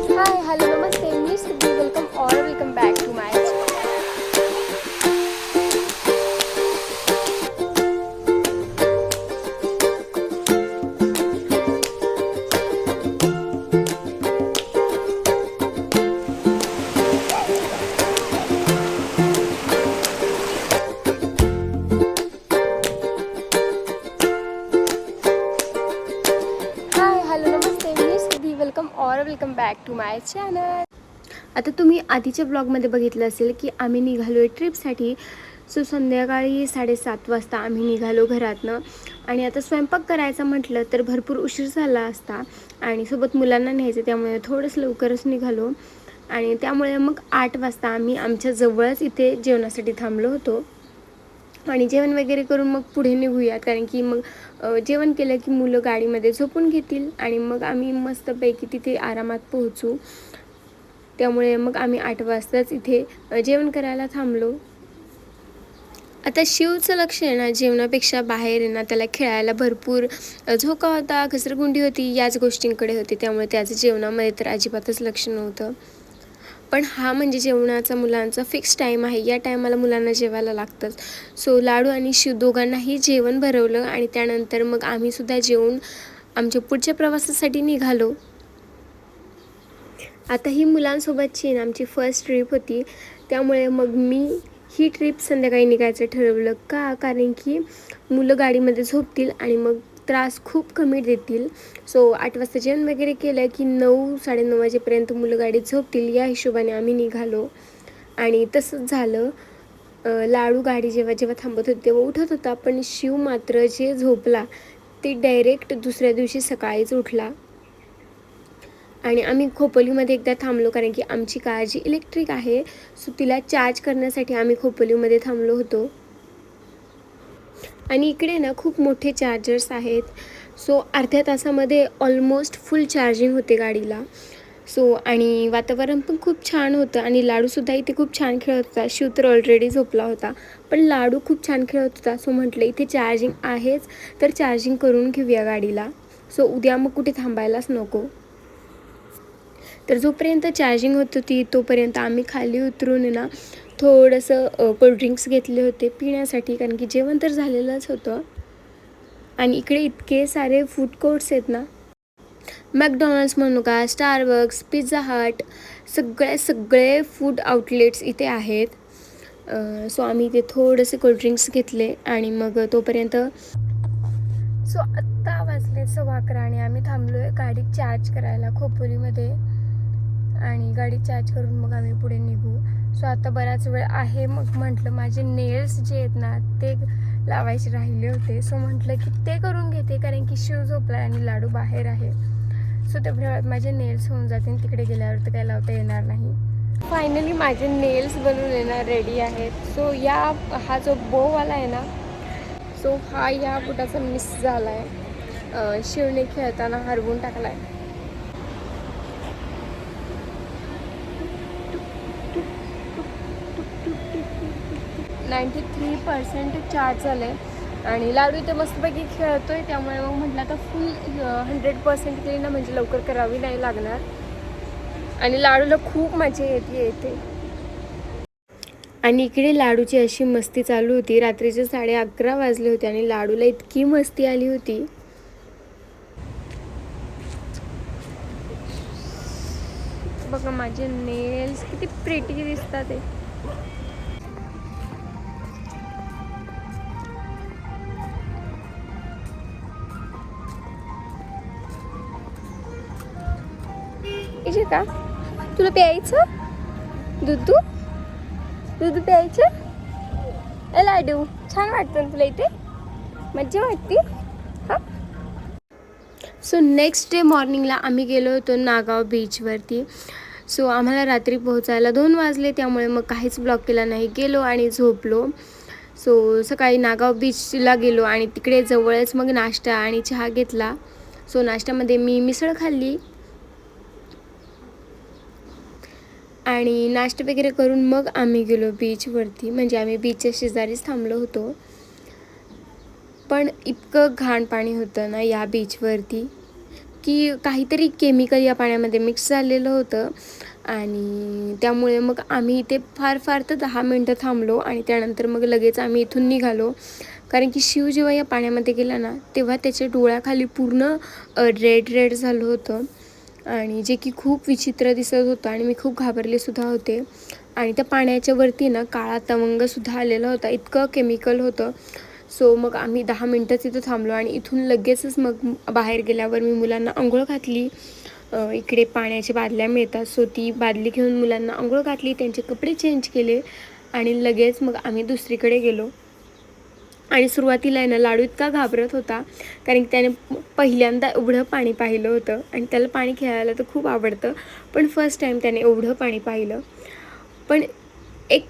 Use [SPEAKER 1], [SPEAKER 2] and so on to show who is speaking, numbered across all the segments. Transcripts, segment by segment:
[SPEAKER 1] हाय hello नमस्ते मी Siddhi welcome और welcome back to my hi hello नमस्ते मी सिद्धी वेलकम और welcome back to my channel. आता तुम्ही आधीच्या ब्लॉगमध्ये बघितलं असेल की आम्ही निघालो आहे ट्रिपसाठी. सो संध्याकाळी 7:30 वाजता आम्ही निघालो घरातनं आणि आता स्वयंपाक करायचा म्हटलं तर भरपूर उशीर झाला असता आणि सोबत मुलांना न्यायचं त्यामुळे थोडंसं लवकरच निघालो आणि त्यामुळे मग 8 वाजता आम्ही आमच्या जवळच इथे जेवणासाठी थांबलो होतो आणि जेवण वगैरे करून मग पुढे निघूयात कारण की मग जेवण केलं की मुलं गाडीमध्ये झोपून घेतील आणि मग आम्ही मस्तपैकी तिथे आरामात पोहोचू. त्यामुळे मग आम्ही 8 वाजताच इथे जेवण करायला थांबलो. आता शिवचं लक्ष आहे ना जेवणापेक्षा बाहेर आहे ना त्याला खेळायला भरपूर झोका होता, घसरगुंडी होती, याच गोष्टींकडे होती. त्यामुळे त्याचं जेवणामध्ये तर अजिबातच लक्ष नव्हतं. पण हा म्हणजे जेवणाचा मुलांचा फिक्स टाईम आहे. या टायमाला मुलांना जेवायला लागतंच. सो लाडू आणि शिव दोघांनाही जेवण भरवलं आणि त्यानंतर मग आम्हीसुद्धा जेवून आमच्या पुढच्या प्रवासासाठी निघालो. आता ही मुलांसोबतची ना आमची फर्स्ट ट्रिप होती. त्यामुळे मग मी ही ट्रिप संध्याकाळी निघायचं ठरवलं. कारण की मुलं गाडीमध्ये झोपतील आणि मग त्रास खूप कमी देतील. सो 8 वाजता जेवण वगैरे केलं की 9-9:30 वाजेपर्यंत मुलं गाडीत झोपतील या हिशोबाने आम्ही निघालो आणि तसंच झालं. लाडू गाडी जेव्हा जेव्हा थांबत होती तेव्हा उठत होता, पण शिव मात्र जे झोपला ते डायरेक्ट दुसऱ्या दिवशी सकाळीच उठला. आणि आम्ही खोपोलीमध्ये एकदा थांबलो कारण की आमची कार जी इलेक्ट्रिक आहे सो तिला चार्ज करण्यासाठी आम्ही खोपोलीमध्ये थांबलो होतो. आणि इकडे ना खूप मोठे चार्जर्स आहेत. सो अर्ध्या तासामध्ये ऑलमोस्ट फुल चार्जिंग होते गाडीला. सो आणि वातावरण पण खूप छान होतं आणि लाडूसुद्धा इथे खूप छान खेळत होता. शिव तर ऑलरेडी झोपला होता, पण लाडू खूप छान खेळत होता. सो म्हटलं इथे चार्जिंग आहेच तर चार्जिंग करून घेऊया गाडीला. सो उद्या मग कुठे थांबायलाच नको. तर जोपर्यंत चार्जिंग होत होती तोपर्यंत आम्ही खाली उतरून ना थोडंसं कोल्ड्रिंक्स घेतले होते पिण्यासाठी कारण की जेवण तर झालेलंच होतं. आणि इकडे इतके सारे फूड कोर्ट्स आहेत ना, मॅकडॉनल्ड्स म्हणू का, स्टारबक्स, पिझ्झा हट, सगळे फूड आउटलेट्स इथे आहेत. सो आम्ही इथे थोडेसे कोल्ड्रिंक्स घेतले आणि मग तोपर्यंत सो आत्ता वाजले 11:15 आणि आम्ही थांबलो आहे गाडी चार्ज करायला खोपोलीमध्ये आणि गाडी चार्ज करून मग आम्ही पुढे निघू. सो आता बराच वेळ आहे. मग म्हटलं माझे नेल्स जे आहेत ना ते लावायचे राहिले होते. सो म्हटलं की ते करून घेते कारण की शिव झोपला आणि लाडू बाहेर आहे. सो तेवढ्या वेळात माझे नेल्स होऊन जातील. तिकडे गेल्यावर तर काय लावता येणार नाही. फायनली माझे नेल्स बनवून येणार रेडी आहेत. सो हा जो बोवाला आहे ना सो हा या बुटाचा मिस झाला आहे. शिवने खेळताना हरवून टाकला आहे. 93% चार्ज झाले आणि लाडू इथे मस्तपैकी खेळतोय. त्यामुळे मग म्हटलं आता फुल 100% केली ना म्हणजे लवकर करावी नाही लागणार. आणि लाडूला खूप मजा येते. आणि इकडे लाडूची अशी मस्ती चालू होती. रात्रीचे 11:30 वाजले होते आणि लाडूला इतकी मस्ती आली होती. बघा माझे नेल्स किती प्रिटी दिसतात ते. इथे का तुला प्यायचं दूध प्यायचं? लाडू छान वाटतं ना तुला इथे, मज्जा वाटते हां. सो नेक्स्ट डे मॉर्निंगला आम्ही गेलो होतो नागाव बीचवरती. सो आम्हाला रात्री पोहोचायला 2 वाजले. त्यामुळे मग काहीच ब्लॉग केला नाही, गेलो आणि झोपलो. सो सकाळी नागाव बीचला गेलो आणि तिकडे जवळच मग नाश्ता आणि चहा घेतला. सो नाश्त्यामध्ये मी मिसळ खाल्ली आणि नाश्ता वगैरे करून मग आम्ही गेलो बीचवरती. म्हणजे आम्ही बीचच्या शेजारीच थांबलो होतो. पण इतकं घाण पाणी होतं ना या बीचवरती की काहीतरी केमिकल या पाण्यामध्ये मिक्स झालेलं होतं आणि त्यामुळे मग आम्ही इथे फार तर 10 मिनटं थांबलो आणि त्यानंतर मग लगेच आम्ही इथून निघालो. कारण की शिव जेव्हा या पाण्यामध्ये गेला ना, तेव्हा त्याच्या डोळ्याखाली पूर्ण रेड झालं होतं आणि जे की खूप विचित्र दिसत होतं आणि मी खूप घाबरलेसुद्धा होते. आणि त्या पाण्याच्या वरती ना काळा तवंगसुद्धा आलेला होता, इतकं केमिकल होतं. सो मग आम्ही 10 मिनटं तिथं थांबलो आणि इथून लगेचच मग बाहेर गेल्यावर मी मुलांना अंघोळ घातली. इकडे पाण्याच्या बादल्या मिळतात, सो ती बादली घेऊन मुलांना अंघोळ घातली, त्यांचे कपडे चेंज केले आणि लगेच मग आम्ही दुसरीकडे गेलो. आणि सुरुवातीला आहे ना, लाडू इतका घाबरत होता कारण की त्याने पहिल्यांदा एवढं पाणी पाहिलं होतं आणि त्याला पाणी खेळायला तर खूप आवडतं, पण फर्स्ट टाईम त्याने एवढं पाणी पाहिलं. पण एक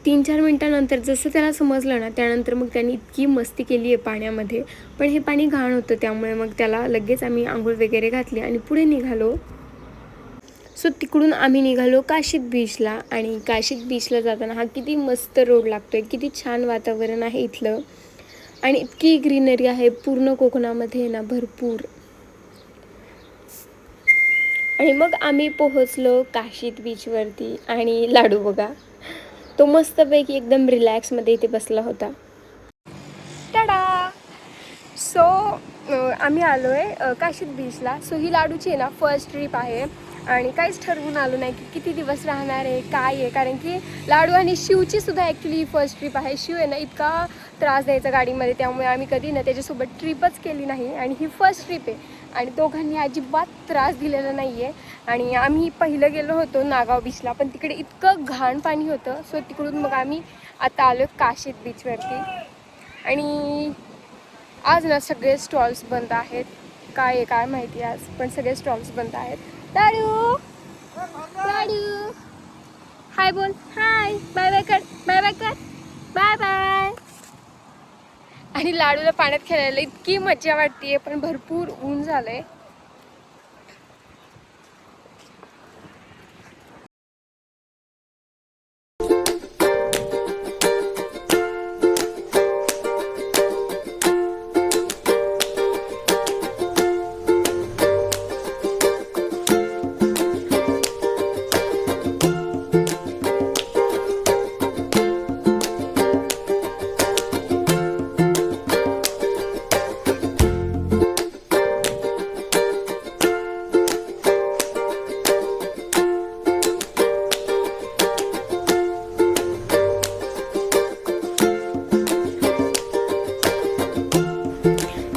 [SPEAKER 1] 3-4 मिनटानंतर जसं त्याला समजलं ना, त्यानंतर मग त्याने इतकी मस्ती केली आहे पाण्यामध्ये. पण हे पाणी घाण होतं, त्यामुळे मग त्याला लगेच आम्ही अंघोळ वगैरे घातली आणि पुढे निघालो. सो तिकडून आम्ही निघालो काशीद बीचला आणि काशीद बीचला जाताना हा किती मस्त रोड लागतो आहे, किती छान वातावरण आहे इथलं आणि इतकी ग्रीनरी आहे पूर्ण कोकणामध्ये ना, भरपूर. आणि मग आम्ही पोहोचलो काशीद बीचवरती आणि लाडू बघा, तो मस्तपैकी एकदम रिलॅक्समध्ये इथे बसला होता. टाडा. सो आम्ही आलो आहे काशीद बीचला. सो ही लाडूची आहे ना फर्स्ट ट्रिप आहे आणि काहीच ठरवून आलो नाही की किती दिवस राहणार आहे काय आहे, कारण की लाडू आणि शिवची सुद्धा ॲक्च्युली फर्स्ट ट्रिप आहे. शिव आहे ना इतका त्रास द्यायचा गाडीमध्ये, त्यामुळे आम्ही कधी ना त्याच्यासोबत ट्रिपच केली नाही आणि ही फर्स्ट ट्रिप आहे आणि दोघांनी अजिबात त्रास दिलेला नाही आहे. आणि आम्ही पहिलं गेलो होतो नागाव बीचला, पण तिकडे इतकं घाण पाणी होतं. सो तिकडून मग आम्ही आता आलो काशीद बीचवरती आणि आज ना सगळे स्टॉल्स बंद आहेत. काय आहे काय माहिती आज, पण सगळे स्टॉल्स बंद आहेत. लाडू लाडू हाय बोल, हाय, बाय बाय कर, बाय बाय कर, बाय बाय. आणि लाडूला पाण्यात खेळायला इतकी मजा वाटते, पण भरपूर ऊन झालंय.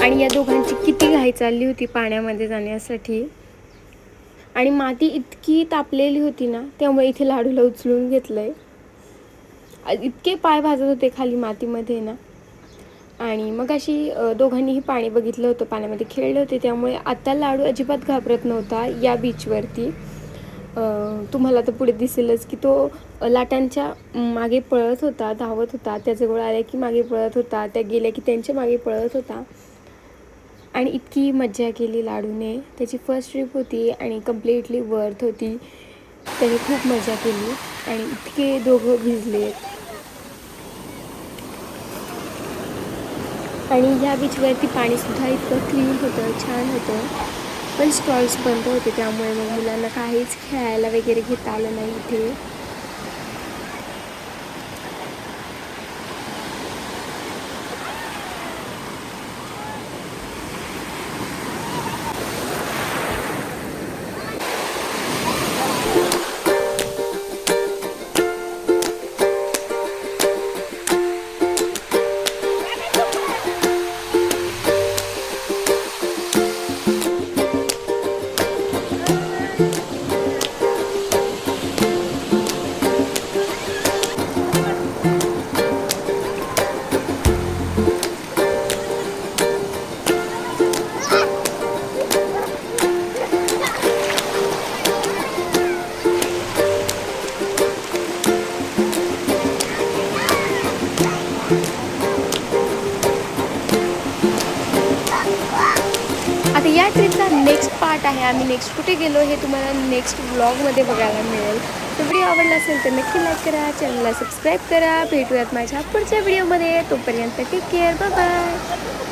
[SPEAKER 1] आणि या दोघांची किती घाई चालली होती पाण्यामध्ये जाण्यासाठी आणि माती इतकी तापलेली होती ना, त्यामुळे इथे लाडूला उचलून घेतलंय. इतके पाय भाजत होते खाली मातीमध्ये ना. आणि मग अशी दोघांनीही पाणी बघितलं होतं, पाण्यामध्ये खेळले होते, त्यामुळे आता लाडू अजिबात घाबरत नव्हता या बीचवरती. तुम्हाला तर पुढे दिसेलच की तो लाटांच्या मागे पळत होता, धावत होता. त्याजवळ आल्या की मागे पळत होता, त्या गेल्या की त्यांच्या मागे पळत होता आणि इतकी मज्जा केली लाडूने. त्याची फर्स्ट ट्रिप होती आणि कम्प्लिटली वर्थ होती. त्याने खूप मजा केली आणि इतके दोघं भिजले. आणि ह्या बीचवरती पाणीसुद्धा इतकं क्लीन होतं, छान होतं, पण स्टॉल्स बंद होते, त्यामुळे मग मुलांना काहीच खेळायला वगैरे घेता आलं नाही इथे. आता या ट्रिपचा नेक्स्ट पार्ट आहे, आम्ही नेक्स्ट कुठे गेलो हे तुम्हाला नेक्स्ट व्लॉगमध्ये बघायला मिळेल. तर व्हिडिओ आवडला असेल तर नक्की लाईक करा, चॅनलला सबस्क्राईब करा. भेटूयात माझ्या पुढच्या व्हिडिओमध्ये. तोपर्यंत टेक केअर, बाय बाय.